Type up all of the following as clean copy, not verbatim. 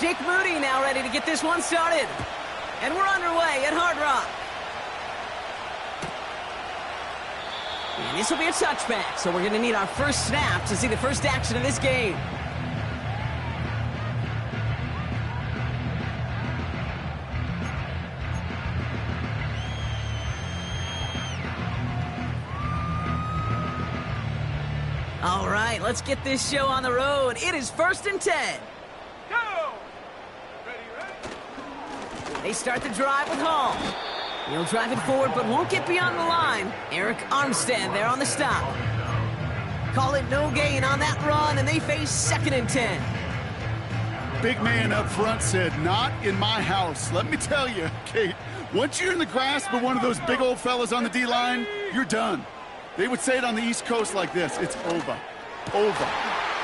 Jake Moody now ready to get this one started. And we're underway at Hard Rock. And this will be a touchback, so we're going to need our first snap to see the first action of this game. All right, let's get this show on the road. It is 1st and 10. Go! Ready. They start the drive with Hall. He'll drive it forward, but won't get beyond the line. Eric Armstead there on the stop. Call it no gain on that run, and they face 2nd and 10. Big man up front said, not in my house. Let me tell you, Kate, once you're in the grasp of one of those big old fellas on the D-line, you're done. They would say it on the East Coast like this, it's over. Over.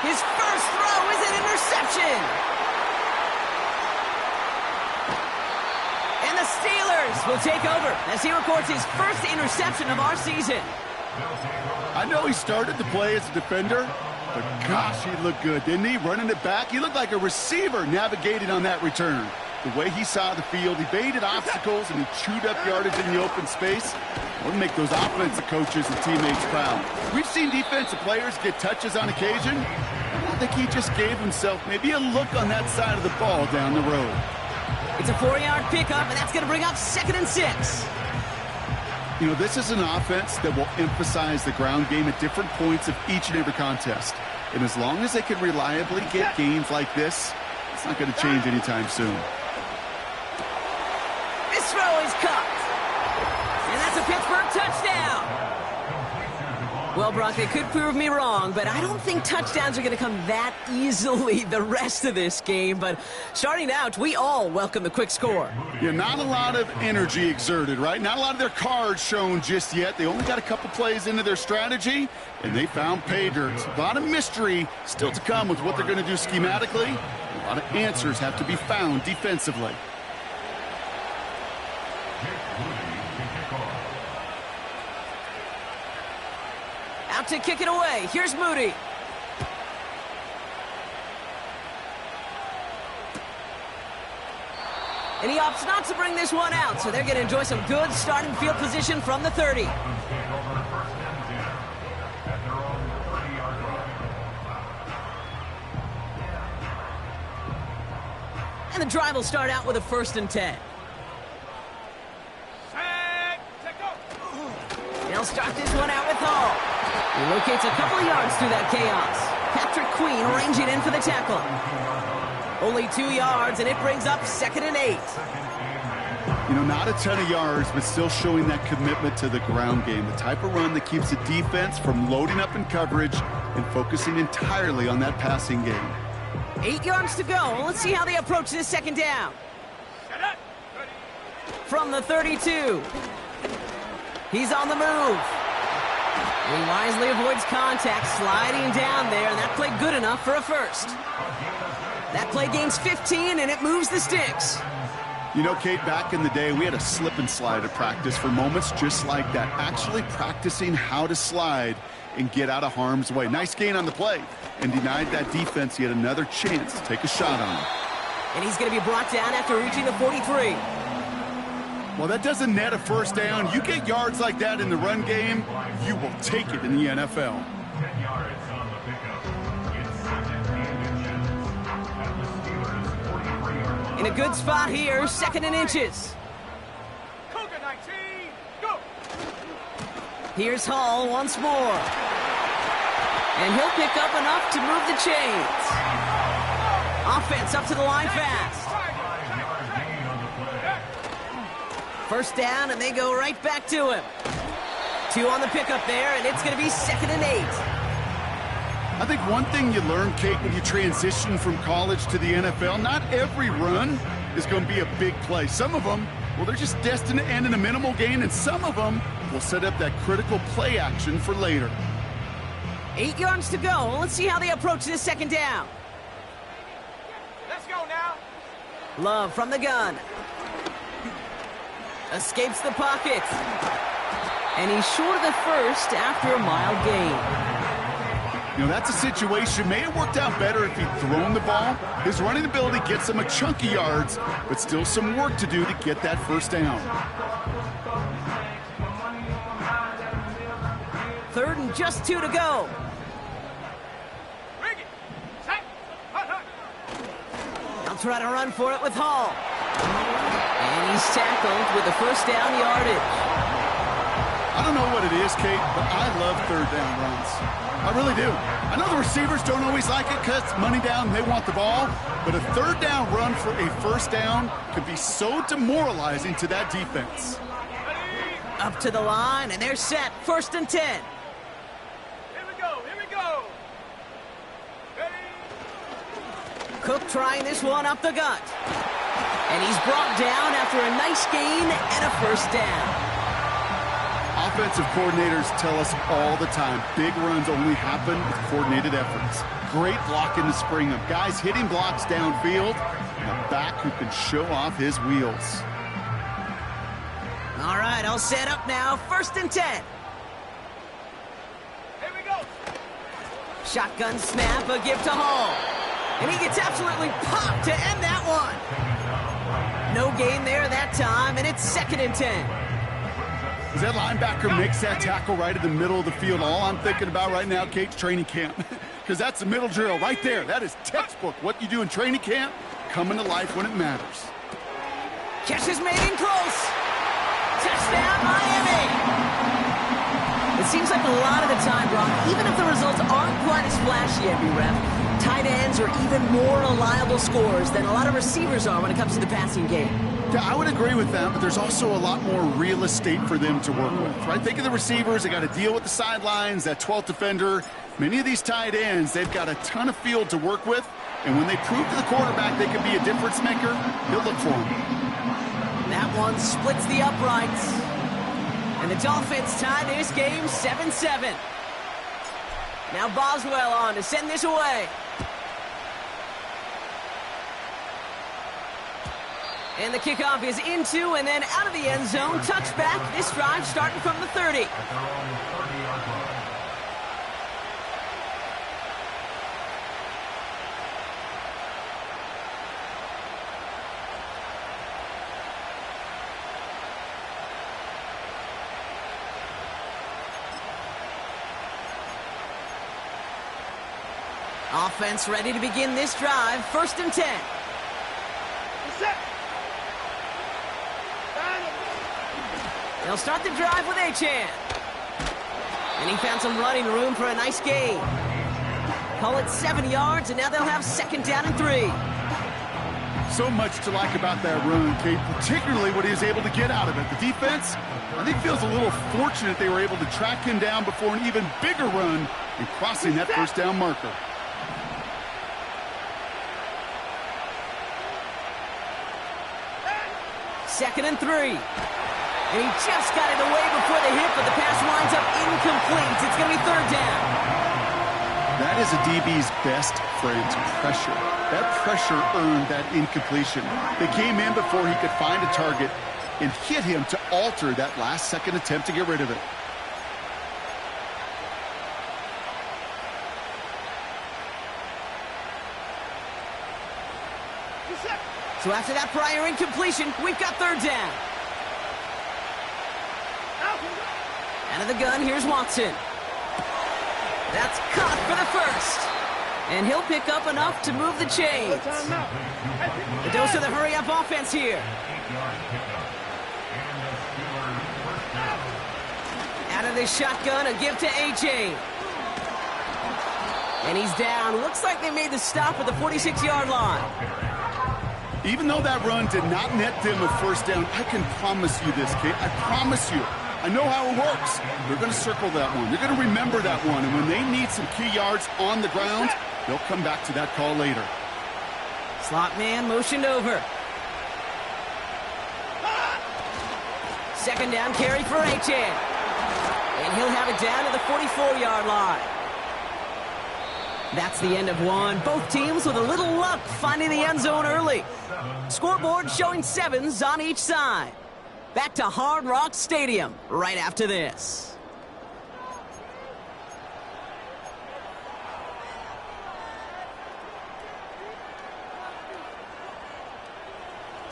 His first throw is an interception. And the Steelers will take over as he records his first interception of our season. I know he started to play as a defender, but gosh, he looked good, didn't he? Running it back, he looked like a receiver navigating on that return. The way he saw the field, he baited obstacles, and he chewed up yardage in the open space. We'll make those offensive coaches and teammates proud. We've seen defensive players get touches on occasion. I think he just gave himself maybe a look on that side of the ball down the road. It's a 4-yard pickup, and that's going to bring up 2nd and 6. You know, this is an offense that will emphasize the ground game at different points of each and every contest. And as long as they can reliably get gains like this, it's not going to change anytime soon. This throw is caught. And that's a Pittsburgh touchdown. Well, Brock, they could prove me wrong, but I don't think touchdowns are going to come that easily the rest of this game. But starting out, we all welcome the quick score. Yeah, not a lot of energy exerted, right? Not a lot of their cards shown just yet. They only got a couple plays into their strategy, and they found pay dirt. A lot of mystery still to come with what they're going to do schematically. A lot of answers have to be found defensively. Out to kick it away. Here's Moody. And he opts not to bring this one out, so they're going to enjoy some good starting field position from the 30. And the drive will start out with a 1st and 10. They'll start this one out with Hall. He locates a couple of yards through that chaos. Patrick Queen ranging in for the tackle. Only 2 yards, and it brings up 2nd and 8. You know, not a ton of yards, but still showing that commitment to the ground game. The type of run that keeps the defense from loading up in coverage and focusing entirely on that passing game. 8 yards to go. Let's see how they approach this 2nd down. From the 32. He's on the move. He wisely avoids contact, sliding down there, and that played good enough for a first. That play gains 15, and it moves the sticks. You know, Kate, back in the day, we had a slip and slide at practice for moments just like that. Actually practicing how to slide and get out of harm's way. Nice gain on the play, and denied that defense yet another chance to take a shot on him. And he's going to be brought down after reaching the 43. Well, that doesn't net a first down. You get yards like that in the run game, you will take it in the NFL. In a good spot here, 2nd and inches. Cougar 19, go! Here's Hall once more. And he'll pick up enough to move the chains. Offense up to the line fast. 1st down, and they go right back to him. 2 on the pickup there, and it's going to be 2nd and 8. I think one thing you learn, Kate, when you transition from college to the NFL, not every run is going to be a big play. Some of them, well, they're just destined to end in a minimal gain, and some of them will set up that critical play action for later. 8 yards to go. Let's see how they approach this 2nd down. Let's go now. Love from the gun. Escapes the pocket. And he's short of the first after a mild gain. You know, that's a situation. May have worked out better if he'd thrown the ball. His running ability gets him a chunk of yards, but still some work to do to get that first down. 3rd and just 2 to go. Bring it. Set. Hut, hut. They'll try to run for it with Hall. And he's tackled with the first down yardage. I don't know what it is, Kate, but I love 3rd down runs. I really do. I know the receivers don't always like it because it's money down, they want the ball, but a 3rd down run for a first down can be so demoralizing to that defense. Up to the line, and they're set. 1st and 10. Here we go. Here we go. Ready. Cook trying this one up the gut. And he's brought down after a nice gain and a first down. Offensive coordinators tell us all the time, big runs only happen with coordinated efforts. Great blocking to spring them. Guys hitting blocks downfield, and a back who can show off his wheels. All right, all set up now. 1st and 10. Here we go. Shotgun snap, a give to Hall. And he gets absolutely popped to end that one. No gain there that time, and it's 2nd and 10. As that linebacker makes that tackle right in the middle of the field, all I'm thinking about right now, Kate's training camp. Because that's the middle drill right there. That is textbook. What you do in training camp, coming to life when it matters. Catch is made in close. Touchdown, Miami. It seems like a lot of the time, Brock, even if the results aren't quite as flashy every rep, tight ends are even more reliable scorers than a lot of receivers are when it comes to the passing game. Yeah, I would agree with that, but there's also a lot more real estate for them to work with, right? Think of the receivers. They got to deal with the sidelines, that 12th defender. Many of these tight ends, they've got a ton of field to work with, and when they prove to the quarterback they can be a difference maker, he'll look for them. That one splits the uprights. And the Dolphins tie this game 7-7. Now Boswell on to send this away. And the kickoff is into and then out of the end zone. Touchback. This drive starting from the 30. Offense ready to begin this drive. 1st and 10. Set. They'll start the drive with Achane. And he found some running room for a nice gain. Call it 7 yards, and now they'll have 2nd down and 3. So much to like about that run, Kate, particularly what he was able to get out of it. The defense, I think, feels a little fortunate they were able to track him down before an even bigger run and crossing that first down marker. Second and 3. And he just got it away before the hit, but the pass winds up incomplete. It's going to be 3rd down. That is a DB's best friend, pressure. That pressure earned that incompletion. They came in before he could find a target and hit him to alter that last-second attempt to get rid of it. So after that prior incompletion, we've got 3rd down. Out of the gun, here's Watson. That's caught for the 1st. And he'll pick up enough to move the chains. The dose of the hurry-up offense here. Out of this shotgun, a give to A-Chain. And he's down. Looks like they made the stop at the 46-yard line. Even though that run did not net them a first down, I can promise you this, Kate. I promise you. I know how it works. They're going to circle that one. They're going to remember that one. And when they need some key yards on the ground, they'll come back to that call later. Slot man motioned over. 2nd down carry for Achane. And he'll have it down to the 44-yard line. That's the end of one. Both teams with a little luck finding the end zone early. Scoreboard showing 7s on each side. Back to Hard Rock Stadium right after this.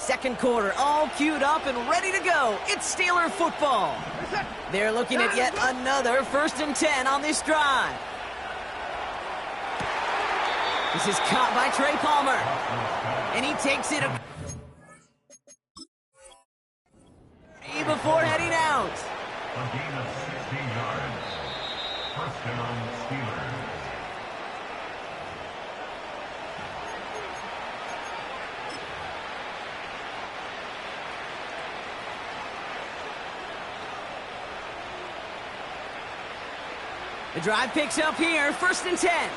Second quarter, all queued up and ready to go. It's Steeler football. They're looking at yet another 1st and 10 on this drive. This is caught by Trey Palmer. And he takes it before heading out. A gain of 16 yards. First down, Steelers. The drive picks up here, 1st and 10.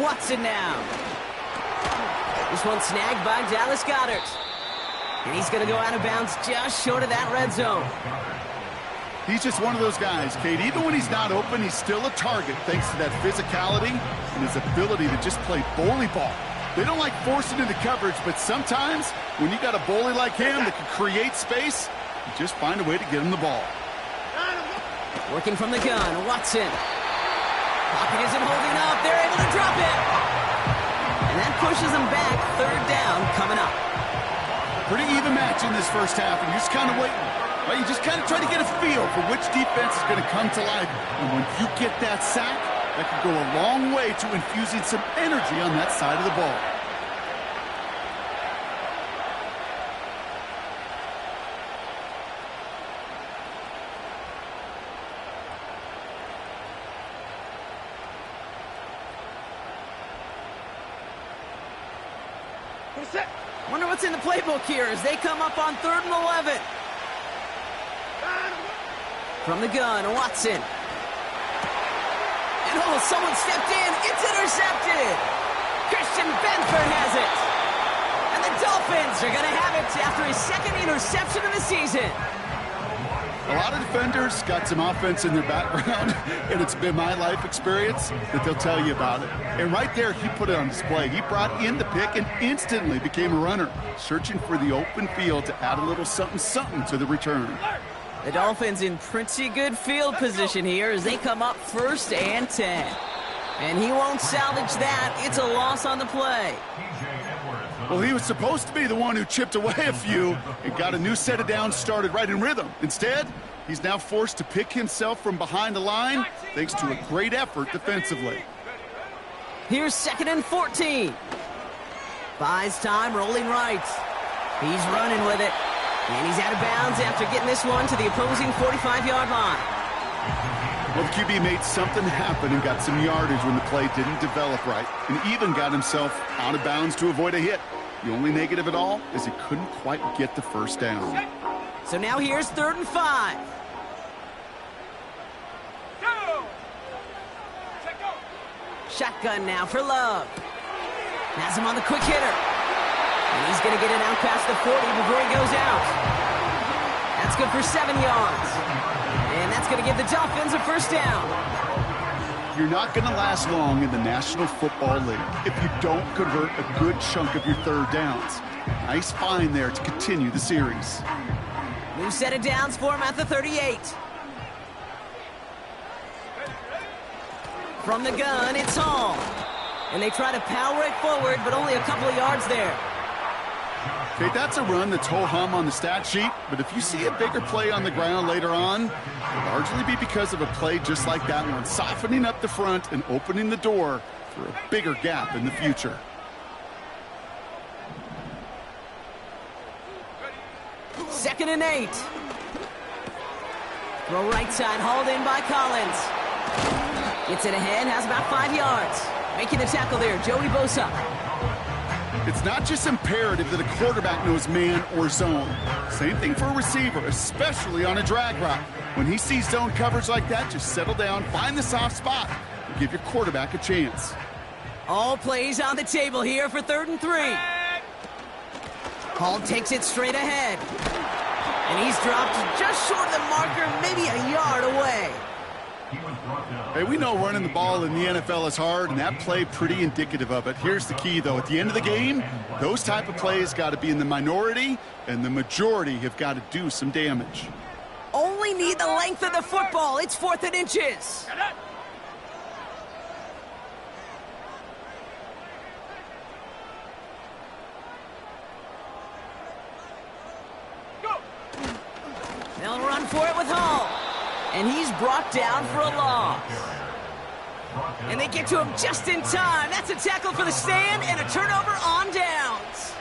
Watson now. This one snagged by Dallas Goedert. And he's going to go out of bounds just short of that red zone. He's just one of those guys, Kate. Even when he's not open, he's still a target thanks to that physicality and his ability to just play bully ball. They don't like forcing into coverage, but sometimes when you got a bully like him that can create space, you just find a way to get him the ball. Working from the gun, Watson. Pocket isn't holding up. They're able to drop it. And that pushes them back. 3rd down coming up. Pretty even match in this first half, and you're just kind of waiting. Well, you just kind of try to get a feel for which defense is going to come to life. And when you get that sack, that could go a long way to infusing some energy on that side of the ball. Wonder what's in the playbook here as they come up on 3rd and 11. From the gun, Watson. And someone stepped in. It's intercepted. Christian Benford has it. And the Dolphins are going to have it after his 2nd interception of the season. A lot of defenders got some offense in their background, and it's been my life experience that they'll tell you about it. And right there, he put it on display. He brought in the pick and instantly became a runner, searching for the open field to add a little something-something to the return. The Dolphins in pretty good field position here as they come up 1st and 10. And he won't salvage that. It's a loss on the play. Well, he was supposed to be the one who chipped away a few and got a new set of downs started right in rhythm. Instead, he's now forced to pick himself from behind the line thanks to a great effort defensively. Here's 2nd and 14. Buys time, rolling right. He's running with it. And he's out of bounds after getting this one to the opposing 45-yard line. Well, the QB made something happen and got some yardage when the play didn't develop right, and even got himself out of bounds to avoid a hit. The only negative at all is he couldn't quite get the 1st down. So now here's 3rd and 5. Shotgun now for Love. Has him on the quick hitter. And he's going to get it out past the 40 before he goes out. That's good for 7 yards. And that's going to give the Dolphins a 1st down. You're not going to last long in the National Football League if you don't convert a good chunk of your 3rd downs. Nice find there to continue the series. New set of downs for him at the 38. From the gun, it's Hall. And they try to power it forward, but only a couple of yards there. Okay, that's a run that's ho-hum on the stat sheet, but if you see a bigger play on the ground later on, it'll largely be because of a play just like that one, softening up the front and opening the door for a bigger gap in the future. Second and 8. Throw right side, hauled in by Collins. Gets it ahead, has about 5 yards. Making the tackle there, Joey Bosa. It's not just imperative that a quarterback knows man or zone. Same thing for a receiver, especially on a drag route. When he sees zone coverage like that, just settle down, find the soft spot, and give your quarterback a chance. All plays on the table here for 3rd and 3. Hall takes it straight ahead. And he's dropped just short of the marker, maybe a yard away. Hey, we know running the ball in the NFL is hard, and that play pretty indicative of it. Here's the key, though. At the end of the game, those type of plays got to be in the minority, and the majority have got to do some damage. Only need the length of the football. It's 4th and inches. going for it with Hall. And he's brought down for a loss. And they get to him just in time. That's a tackle for the stand and a turnover on downs.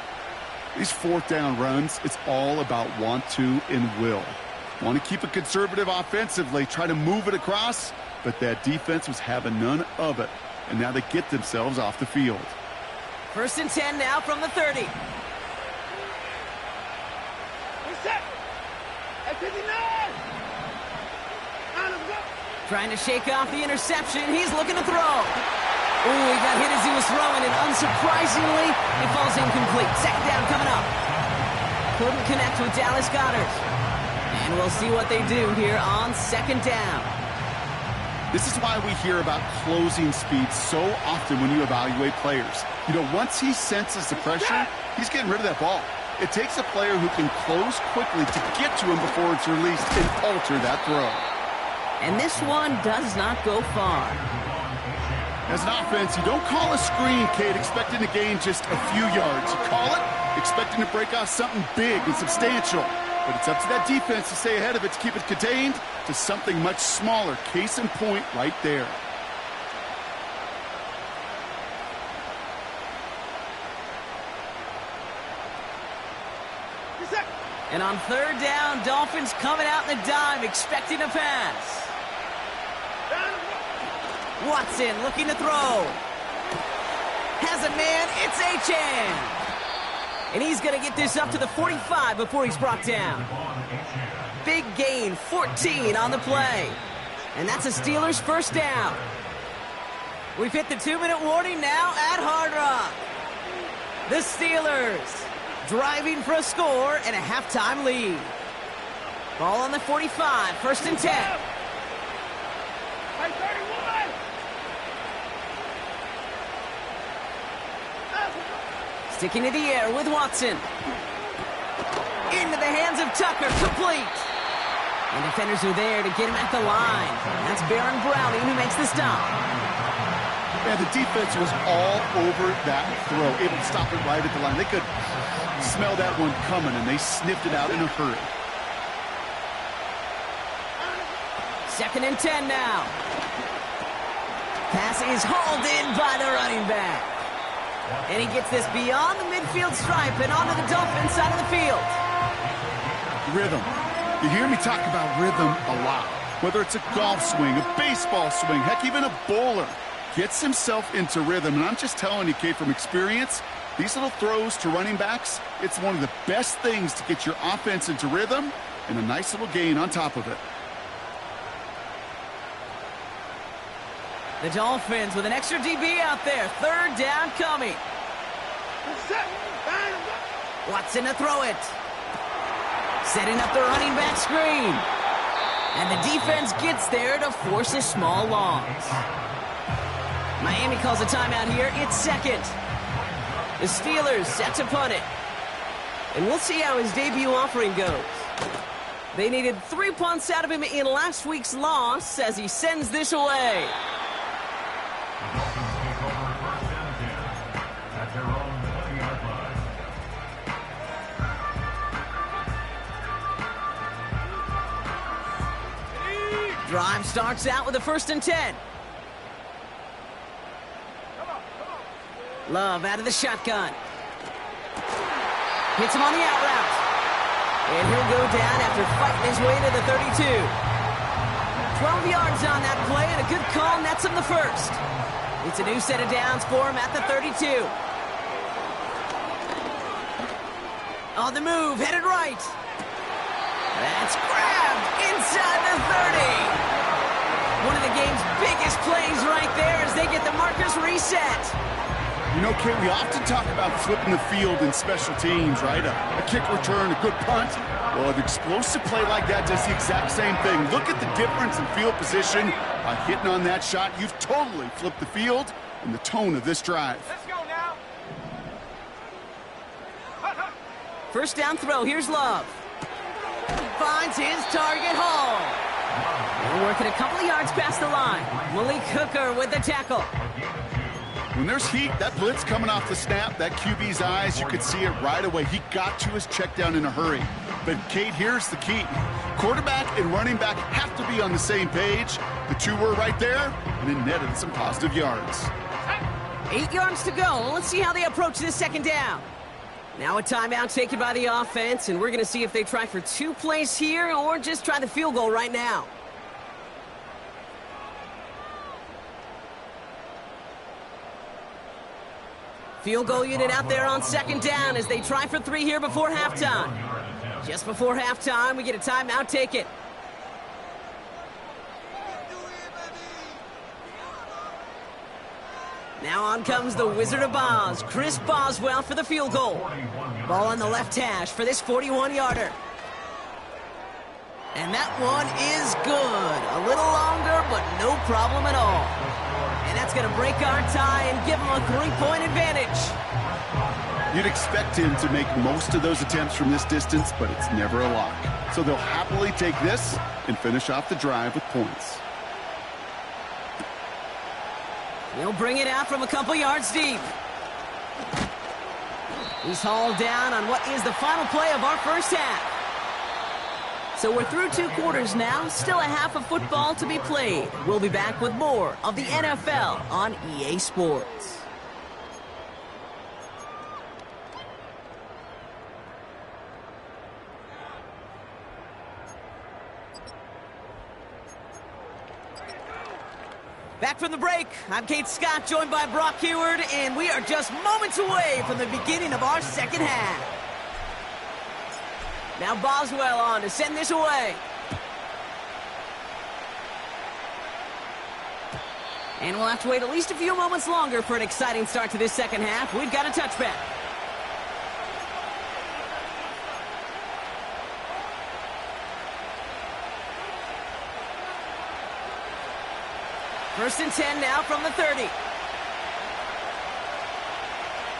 These fourth down runs, it's all about want to and will. Want to keep it conservative offensively, try to move it across, but that defense was having none of it. And now they get themselves off the field. 1st and 10 now from the 30. Trying to shake off the interception. He's looking to throw. Ooh, he got hit as he was throwing, and unsurprisingly, it falls incomplete. 2nd down coming up. Couldn't connect with Dallas Goedert. And we'll see what they do here on 2nd down. This is why we hear about closing speed so often when you evaluate players. You know, once he senses the pressure, he's getting rid of that ball. It takes a player who can close quickly to get to him before it's released and alter that throw. And this one does not go far. As an offense, you don't call a screen, Kate, expecting to gain just a few yards. You call it expecting to break off something big and substantial. But it's up to that defense to stay ahead of it, to keep it contained to something much smaller. Case in point right there. And on 3rd down, Dolphins coming out in the dime, expecting a pass. Watson looking to throw. Has a man, it's Achane. And he's going to get this up to the 45 before he's brought down. Big gain, 14 on the play. And that's a Steelers 1st down. We've hit the 2-minute warning now at Hard Rock. The Steelers driving for a score and a halftime lead. Ball on the 45, 1st and 10. Sticking to the air with Watson. Into the hands of Tucker, complete. And defenders are there to get him at the line. That's Baron Browning who makes the stop. Yeah, the defense was all over that throw, able to stop it right at the line. They could smell that one coming, and they sniffed it out in a hurry. 2nd and 10 now. Pass is hauled in by the running back. And he gets this beyond the midfield stripe and onto the Dolphins side of the field. Rhythm. You hear me talk about rhythm a lot. Whether it's a golf swing, a baseball swing, heck, even a bowler gets himself into rhythm. And I'm just telling you, Kate, from experience, these little throws to running backs, it's one of the best things to get your offense into rhythm and a nice little gain on top of it. The Dolphins with an extra DB out there. 3rd down coming. Watson to throw it. Setting up the running back screen. And the defense gets there to force a small loss. Miami calls a timeout here. It's 2nd. The Steelers set to punt it. And we'll see how his debut offering goes. They needed 3 punts out of him in last week's loss as he sends this away. Drive starts out with a 1st and 10. Love out of the shotgun. Hits him on the out route. And he'll go down after fighting his way to the 32. 12 yards on that play, and a good call nets him the 1st. It's a new set of downs for him at the 32. On the move, headed right. That's grabbed inside the 30. One of the game's biggest plays right there as they get the markers reset. You know, Kate, we often talk about flipping the field in special teams, right? A kick return, a good punt. Well, an explosive play like that does the exact same thing. Look at the difference in field position. By hitting on that shot, you've totally flipped the field and the tone of this drive. Let's go now. 1st down throw. Here's Love. Finds his target, Hall. They're working a couple of yards past the line. Malik Hooker with the tackle. When there's heat, that blitz coming off the snap, that QB's eyes, you could see it right away. He got to his check down in a hurry. But, Kate, here's the key. Quarterback and running back have to be on the same page. The two were right there, and it netted some positive yards. 8 yards to go. Let's see how they approach this second down. Now a timeout taken by the offense, and we're going to see if they try for 2 plays here or just try the field goal right now. Field goal unit out there on second down as they try for 3 here before halftime. Just before halftime, we get a timeout taken. Now on comes the Wizard of Oz, Chris Boswell for the field goal. Ball on the left hash for this 41-yarder. And that one is good. A little longer, but no problem at all. And that's going to break our tie and give them a 3-point advantage. You'd expect him to make most of those attempts from this distance, but it's never a lock. So they'll happily take this and finish off the drive with points. He'll bring it out from a couple yards deep. He's hauled down on what is the final play of our first half. So we're through 2 quarters now, still a half of football to be played. We'll be back with more of the NFL on EA Sports. Back from the break, I'm Kate Scott, joined by Brock Heward, and we are just moments away from the beginning of our second half. Now Boswell on to send this away. And we'll have to wait at least a few moments longer for an exciting start to this second half. We've got a touchback. First and 10 now from the 30.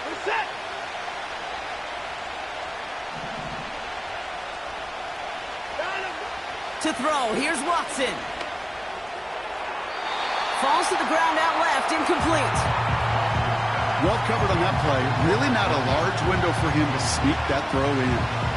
We're set. To throw, here's Watson. Falls to the ground out left, incomplete. Well covered on that play. Really not a large window for him to sneak that throw in.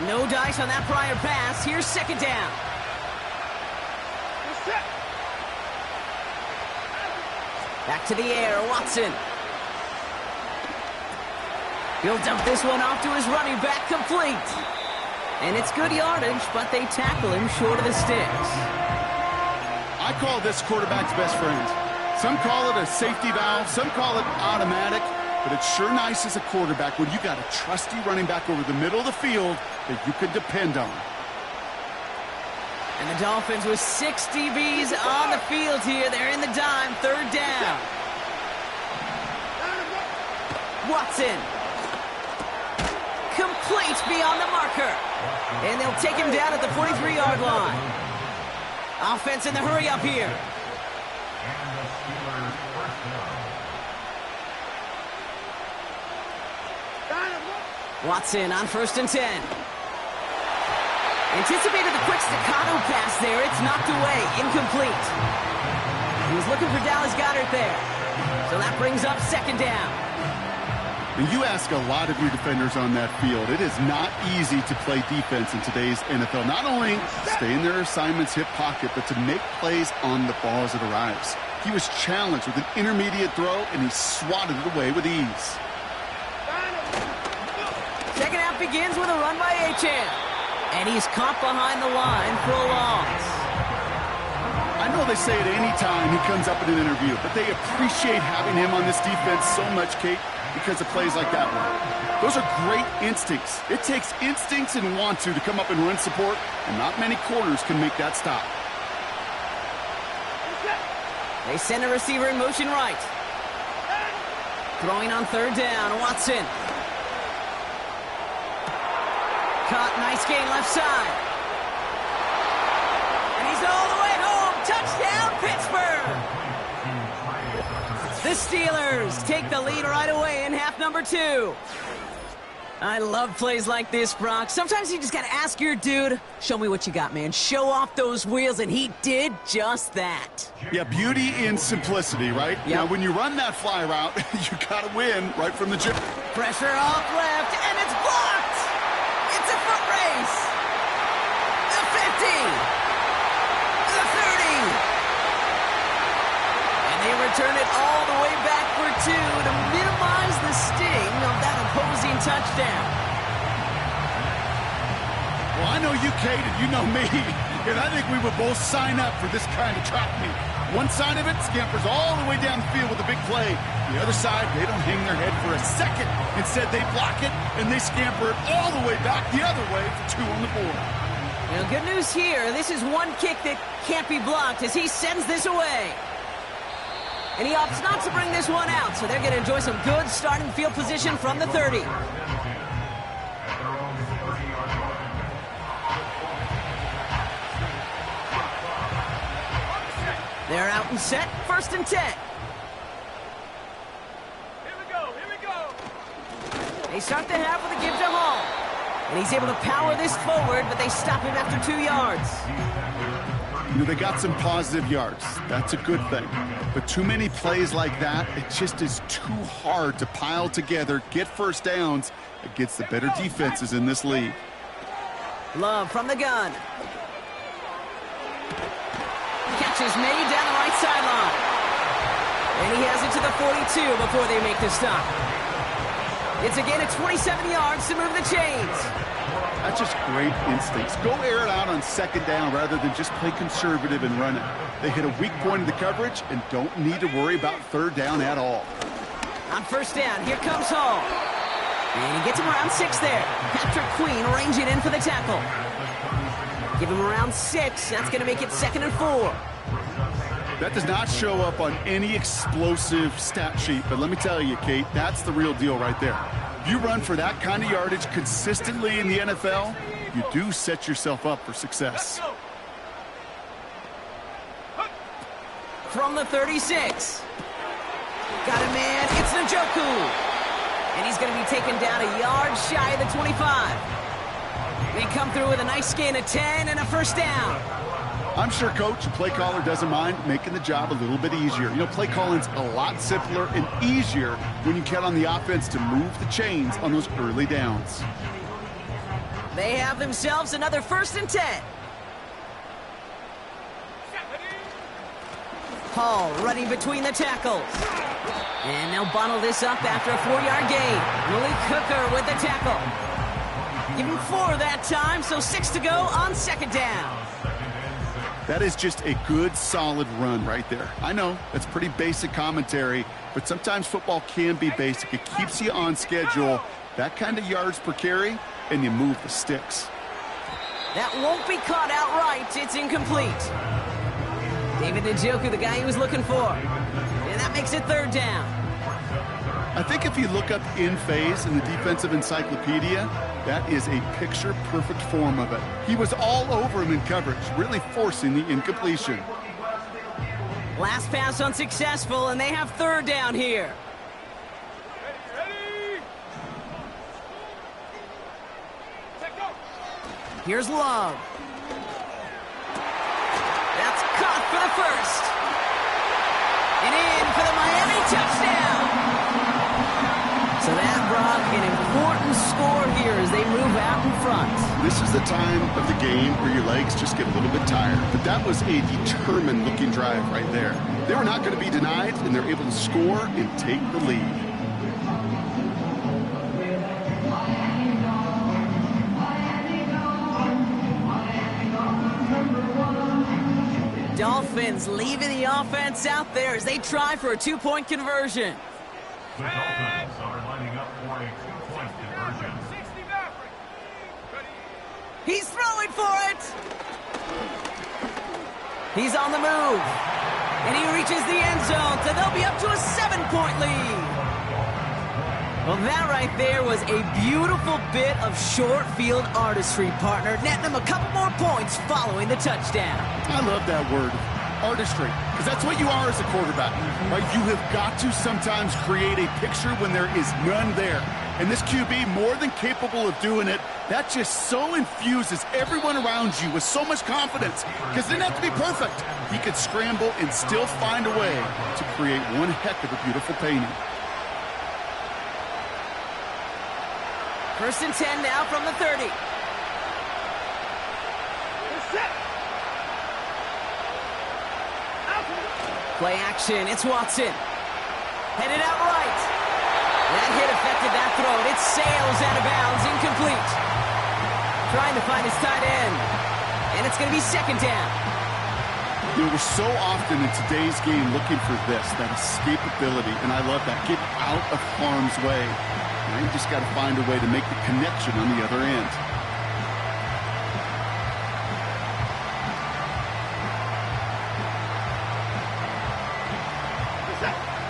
No dice on that prior pass. Here's second down. We're set. Back to the air, Watson. He'll dump this one off to his running back, complete. And it's good yardage, but they tackle him short of the sticks. I call this quarterback's best friend. Some call it a safety valve, some call it automatic, but it's sure nice as a quarterback when you got a trusty running back over the middle of the field that you can depend on. And the Dolphins with 6 DBs on the field here. They're in the dime, third down. Watson. Complete beyond the marker. And they'll take him down at the 43-yard line. Offense in the hurry up here. And the Steelers first down. Watson on first and 10. Anticipated the quick staccato pass there. It's knocked away. Incomplete. He was looking for Dallas Goedert there. So that brings up second down. And you ask a lot of your defenders on that field. It is not easy to play defense in today's NFL. Not only stay in their assignment's hip pocket, but to make plays on the ball as it arrives. He was challenged with an intermediate throw, and he swatted it away with ease. Second half begins with a run by Achane. And he's caught behind the line for a loss. I know they say it any time he comes up in an interview, but they appreciate having him on this defense so much, Kate, because of plays like that one. Those are great instincts. It takes instincts and want to come up and run support, and not many corners can make that stop. They send a receiver in motion right. Throwing on third down, Watson. Caught, nice gain left side. And he's all the way home. Touchdown, Pittsburgh! The Steelers take the lead right away in half number 2. I love plays like this, Brock. Sometimes you just gotta ask your dude, show me what you got, man. Show off those wheels, and he did just that. Yeah, beauty in simplicity, right? Yep. Now, when you run that fly route, you gotta win right from the jump. Pressure off left, and it's blocked! It's a foot race! The 50! The 30! And they return it all the way back for two to minimize the sting of that opposing touchdown. Well, I know you, Kate, and you know me, and I think we would both sign up for this kind of track meet. One side of it scampers all the way down the field with a big play. The other side, they don't hang their head for a second. Instead, they block it, and they scamper it all the way back the other way for two on the board. Now, good news here. This is one kick that can't be blocked as he sends this away. And he opts not to bring this one out, so they're going to enjoy some good starting field position from the 30. They're out and set, 1st and 10. Here we go, here we go. They start the half with a give to Hall. And he's able to power this forward, but they stop him after 2 yards. You know, they got some positive yards. That's a good thing. But too many plays like that, it just is too hard to pile together, get first downs against the better defenses in this league. Love from the gun. Catch is made down the right sideline. And he has it to the 42 before they make the stop. It's again at 27 yards to move the chains. That's just great instincts. Go air it out on 2nd down rather than just play conservative and run it. They hit a weak point in the coverage and don't need to worry about 3rd down at all. On 1st down, here comes Hall. And he gets him around 6 there. Patrick Queen ranging in for the tackle. Give him around 6. That's going to make it 2nd and 4. That does not show up on any explosive stat sheet, but let me tell you, Kate, that's the real deal right there. If you run for that kind of yardage consistently in the NFL, you do set yourself up for success. From the 36. Got a man. It's Njoku. And he's going to be taken down a yard shy of the 25. They come through with a nice gain of 10 and a 1st down. I'm sure coach and play caller doesn't mind making the job a little bit easier. You know, play calling's a lot simpler and easier when you count on the offense to move the chains on those early downs. They have themselves another 1st and 10. Hall running between the tackles. And they'll bottle this up after a 4-yard gain. Willie Cooker with the tackle. Give him 4 that time, so 6 to go on 2nd down. That is just a good, solid run right there. I know, that's pretty basic commentary, but sometimes football can be basic. It keeps you on schedule, that kind of yards per carry, and you move the sticks. That won't be caught outright. It's incomplete. David Njoku, the guy he was looking for. And that makes it 3rd down. I think if you look up in phase in the defensive encyclopedia, that is a picture-perfect form of it. He was all over him in coverage, really forcing the incompletion. Last pass unsuccessful, and they have 3rd down here. Ready? Set, go. Here's Love. That's caught for the 1st. And in for the Miami touchdown. So that, Brock, an important score here as they move out in front. This is the time of the game where your legs just get a little bit tired. But that was a determined-looking drive right there. They were not going to be denied, and they're able to score and take the lead. Dolphins leaving the offense out there as they try for a 2-point conversion. The Dolphins are lining up for a 2-point conversion. 60 Maverick. Ready? He's throwing for it. He's on the move. And he reaches the end zone, so they'll be up to a 7-point lead. Well, that right there was a beautiful bit of short field artistry, partner, netting them a couple more points following the touchdown. I love that word, artistry, because that's what you are as a quarterback. Right? You have got to sometimes create a picture when there is none there. And this QB, more than capable of doing it, that just so infuses everyone around you with so much confidence. Because it didn't have to be perfect. He could scramble and still find a way to create one heck of a beautiful painting. 1st and 10 now from the 30. Play action, it's Watson. Headed out right. That hit affected that throw. It sails out of bounds, incomplete. Trying to find his tight end. And it's going to be 2nd down. You know, we're so often in today's game looking for this, that escapability, and I love that. Get out of harm's way. Now you just got to find a way to make the connection on the other end.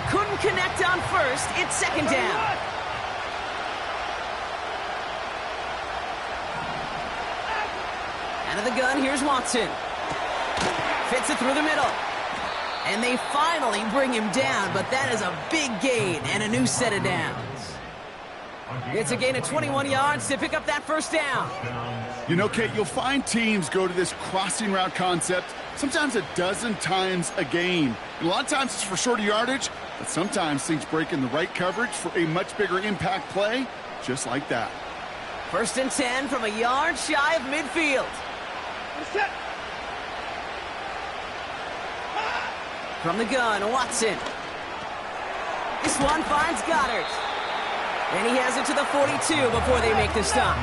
Couldn't connect on 1st. It's 2nd down. Out of the gun, here's Watson. Fits it through the middle. And they finally bring him down, but that is a big gain and a new set of downs. It's a gain of 21 yards to pick up that 1st down. You know, Kate, you'll find teams go to this crossing route concept sometimes a dozen times a game. And a lot of times it's for shorter yardage, but sometimes things break in the right coverage for a much bigger impact play, just like that. 1st and 10 from a yard shy of midfield. From the gun, Watson. This one finds Goddard. And he has it to the 42 before they make the stop.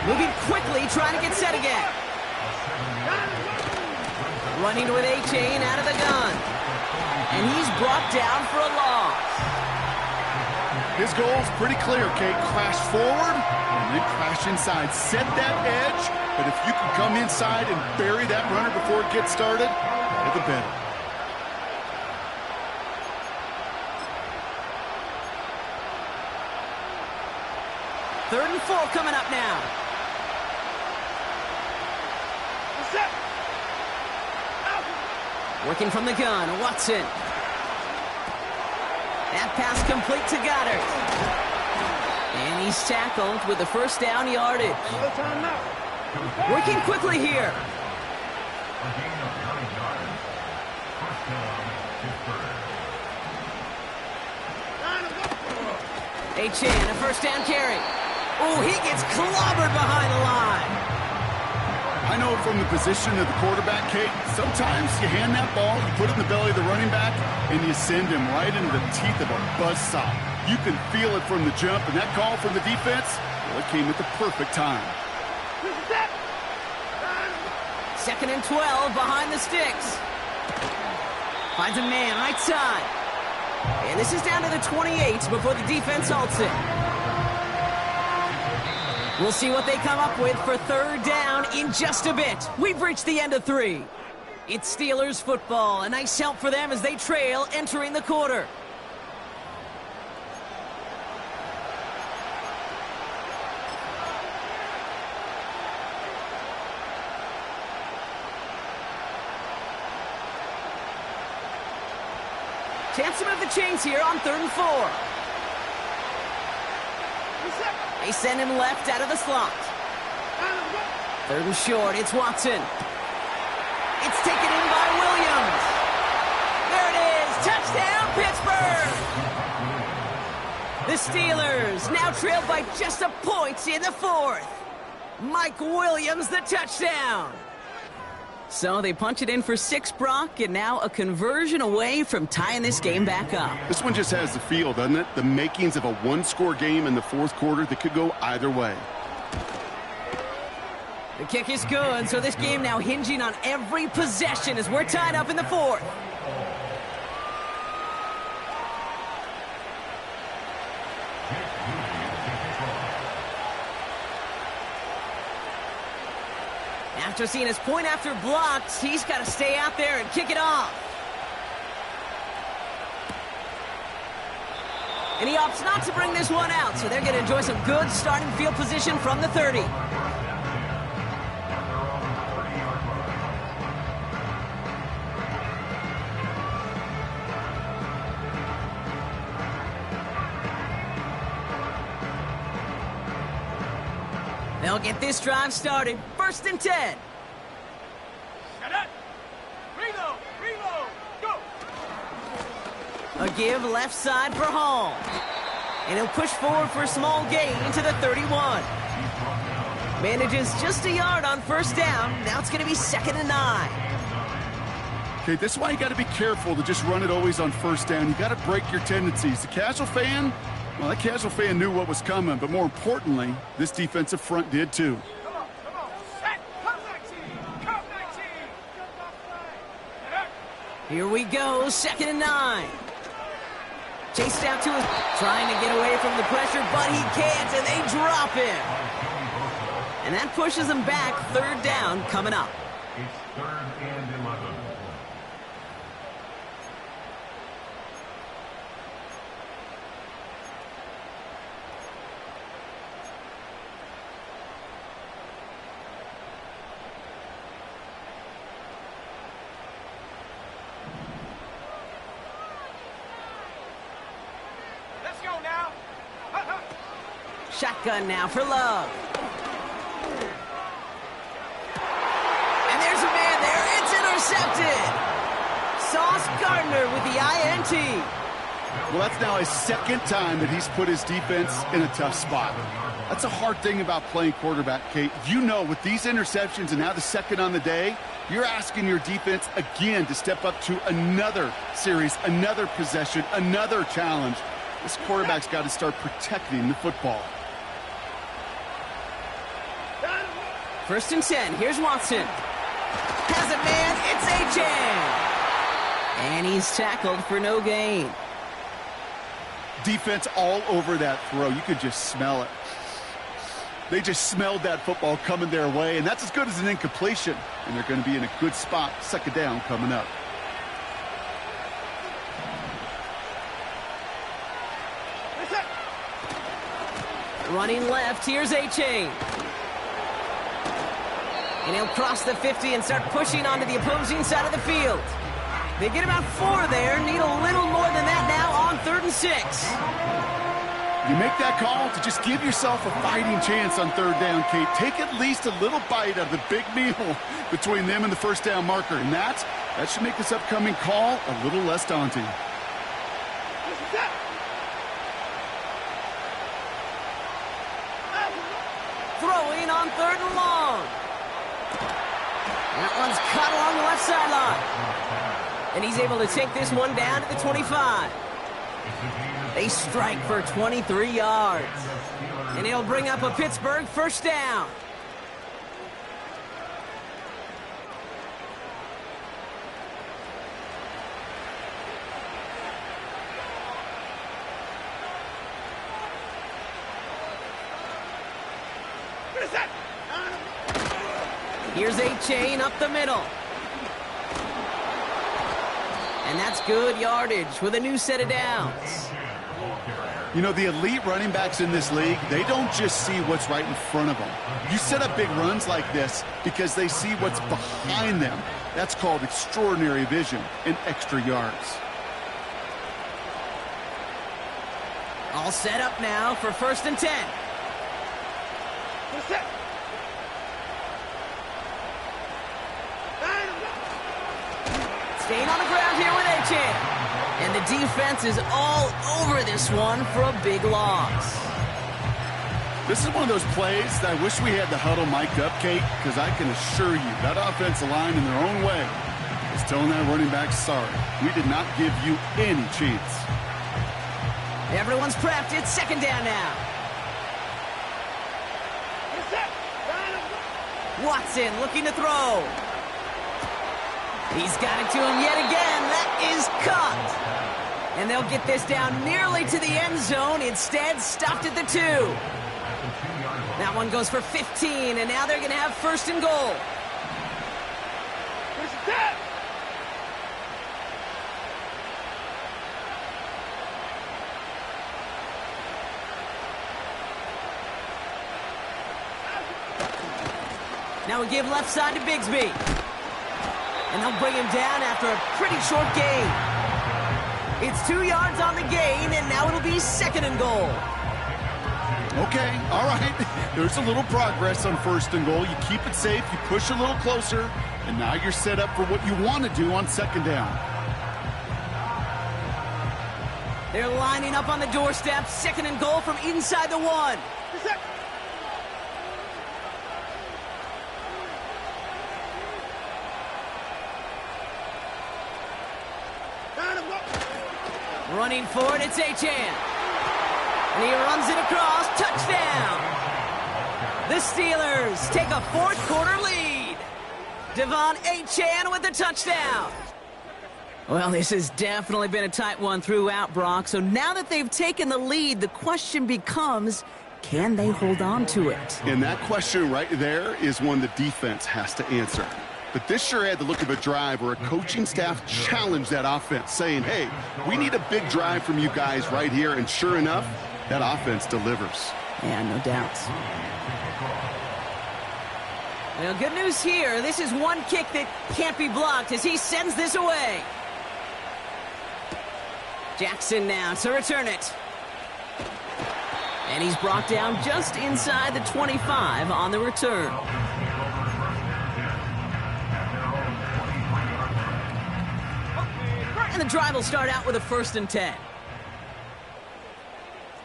Moving quickly, trying to get set again. Running with A-Chain out of the gun. And he's brought down for a loss. His goal's pretty clear, Kate. Crash forward and then crash inside. Set that edge, but if you can come inside and bury that runner before it gets started, all the better. Third and 4 coming up now. Working from the gun, Watson. That pass complete to Goddard. And he's tackled with the 1st down yardage. Working quickly here. A-Chain, a 1st down carry. Oh, he gets clobbered behind the line. I know from the position of the quarterback, Kate, sometimes you hand that ball, you put it in the belly of the running back, and you send him right into the teeth of a buzzsaw. You can feel it from the jump, and that call from the defense, well, it came at the perfect time. 2nd and 12 behind the sticks. Finds a man right side. And this is down to the 28 before the defense halts it. We'll see what they come up with for 3rd down in just a bit. We've reached the end of 3. It's Steelers football. A nice help for them as they trail entering the quarter. Chance to move the chains here on 3rd and 4. They send him left out of the slot. 3rd and short, it's Watson. It's taken in by Williams. There it is, touchdown Pittsburgh! The Steelers now trail by just a point in the 4th. Mike Williams, the touchdown. So they punch it in for 6, Brock, and now a conversion away from tying this game back up. This one just has the feel, doesn't it? The makings of a one-score game in the 4th quarter that could go either way. The kick is good, so this game now hinging on every possession as we're tied up in the 4th. After seeing his point after blocked, he's got to stay out there and kick it off. And he opts not to bring this one out, so they're going to enjoy some good starting field position from the 30. they'll get this drive started. 1st and 10. Set up. Reload. Reload. Go. A give left side for Hall. And he'll push forward for a small gain to the 31. Manages just a yard on 1st down. Now it's going to be 2nd and 9. Okay, this is why you got to be careful to just run it always on 1st down. You got to break your tendencies. The casual fan, well, that casual fan knew what was coming, but more importantly, this defensive front did too. Come on. Set. Come 19. Come 19. Set up. Here we go, 2nd and 9. Chased out to his, trying to get away from the pressure, but he can't, and they drop him. And that pushes him back. 3rd down coming up. It's 3rd and 11. Let's go now. Shotgun now for Love. And there's a man there. It's intercepted. Sauce Gardner with the INT. Well, that's now his 2nd time that he's put his defense in a tough spot. That's a hard thing about playing quarterback, Kate. You know, with these interceptions and now the 2nd on the day, you're asking your defense again to step up to another series, another possession, another challenge. This quarterback's got to start protecting the football. 1st and 10. Here's Watson. Has it, man. It's Achane. And he's tackled for no gain. Defense all over that throw. You could just smell it. They just smelled that football coming their way, and that's as good as an incompletion. And they're going to be in a good spot. 2nd down coming up. Running left, here's Achane. And he'll cross the 50 and start pushing onto the opposing side of the field. They get about 4 there, need a little more than that now on 3rd and 6. You make that call to just give yourself a fighting chance on 3rd down, Kate. Take at least a little bite of the big meal between them and the 1st down marker. And that should make this upcoming call a little less daunting. Throwing on 3rd and long. That one's caught along the left sideline. And he's able to take this one down to the 25. They strike for 23 yards. And he'll bring up a Pittsburgh 1st down. Here's Achane up the middle. And that's good yardage with a new set of downs. You know, the elite running backs in this league, they don't just see what's right in front of them. You set up big runs like this because they see what's behind them. That's called extraordinary vision and extra yards. All set up now for 1st and 10. Staying on the ground here with Achane. And the defense is all over this one for a big loss. This is one of those plays that I wish we had the huddle mic'd up, Kate, because I can assure you that offensive line in their own way is telling that running back, sorry, we did not give you any chance. Everyone's prepped. It's 2nd down now. Watson looking to throw. He's got it to him yet again. That is caught. And they'll get this down nearly to the end zone. Instead, stopped at the 2. That one goes for 15, and now they're going to have 1st and goal. Now we give left side to Bigsby. And they'll bring him down after a pretty short gain. It's 2 yards on the gain, and now it'll be 2nd and goal. Okay, all right. There's a little progress on 1st and goal. You keep it safe, you push a little closer, and now you're set up for what you want to do on 2nd down. They're lining up on the doorstep. 2nd and goal from inside the 1. Running forward, it's Achane. And he runs it across. Touchdown! The Steelers take a 4th quarter lead. Devon Achane with the touchdown. Well, this has definitely been a tight one throughout, Brock. So now that they've taken the lead, the question becomes, can they hold on to it? And that question right there is one the defense has to answer. But this sure had the look of a drive where a coaching staff challenged that offense, saying, hey, we need a big drive from you guys right here. And sure enough, that offense delivers. Yeah, no doubts. Well, good news here. This is one kick that can't be blocked as he sends this away. Jackson now to return it. And he's brought down just inside the 25 on the return. And the drive will start out with a 1st and 10.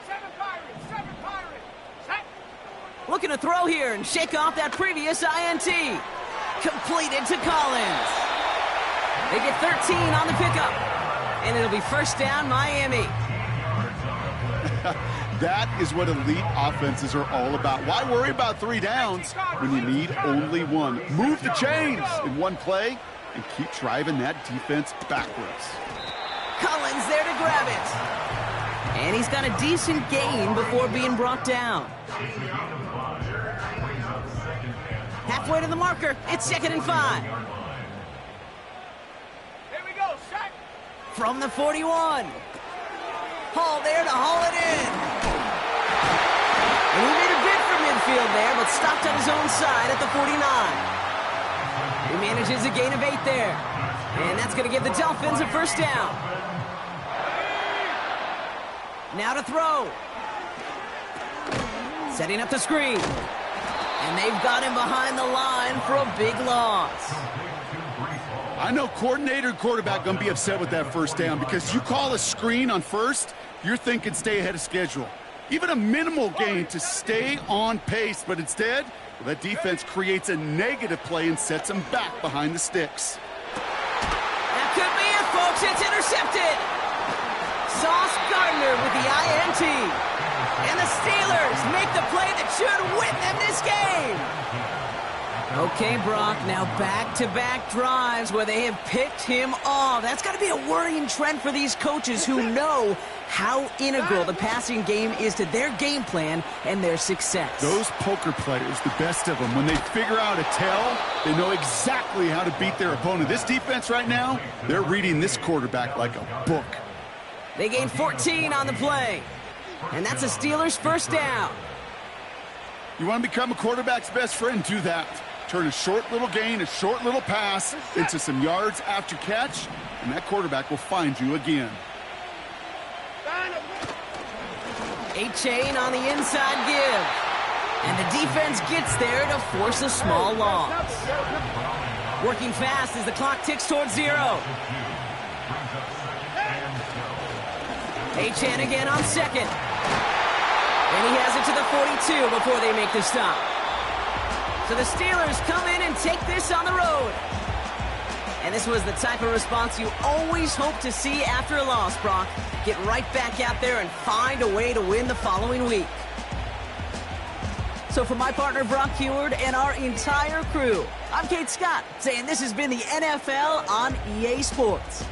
7 Pirates, 7 Pirates. Set. Looking to throw here and shake off that previous INT. Completed to Collins. They get 13 on the pickup. And it'll be 1st down, Miami. That is what elite offenses are all about. Why worry about 3 downs when you need only 1? Move the chains in one play and keep driving that defense backwards. Collins there to grab it. And he's got a decent gain before being brought down. Halfway to the marker. It's 2nd and 5. Here we go. Set. From the 41. Hall there to haul it in. And he made a bid for midfield there, but stopped on his own side at the 49. He manages a gain of 8 there. And that's going to give the Dolphins a 1st down. Now to throw. Setting up the screen. And they've got him behind the line for a big loss. I know coordinator and quarterback going to be upset with that 1st down because you call a screen on 1st, you're thinking stay ahead of schedule. Even a minimal gain to stay on pace, but instead, well, that defense creates a negative play and sets them back behind the sticks. That could be it, folks. It's intercepted. Sauce Gardner with the INT. And the Steelers make the play that should win them this game. Okay, Brock, now back-to-back drives where they have picked him off. That's got to be a worrying trend for these coaches who know how integral the passing game is to their game plan and their success. Those poker players, the best of them, when they figure out a tell, they know exactly how to beat their opponent. This defense right now, they're reading this quarterback like a book. They gain 14 on the play. And that's a Steelers 1st down. You want to become a quarterback's best friend, do that. Turn a short little gain, a short little pass into some yards after catch, and that quarterback will find you again. Achane on the inside give. And the defense gets there to force a small loss. Working fast as the clock ticks towards 0. Achane again on 2nd. And he has it to the 42 before they make the stop. So the Steelers come in and take this on the road. And this was the type of response you always hope to see after a loss, Brock. Get right back out there and find a way to win the following week. So for my partner, Brock Huard, and our entire crew, I'm Kate Scott, saying this has been the NFL on EA Sports.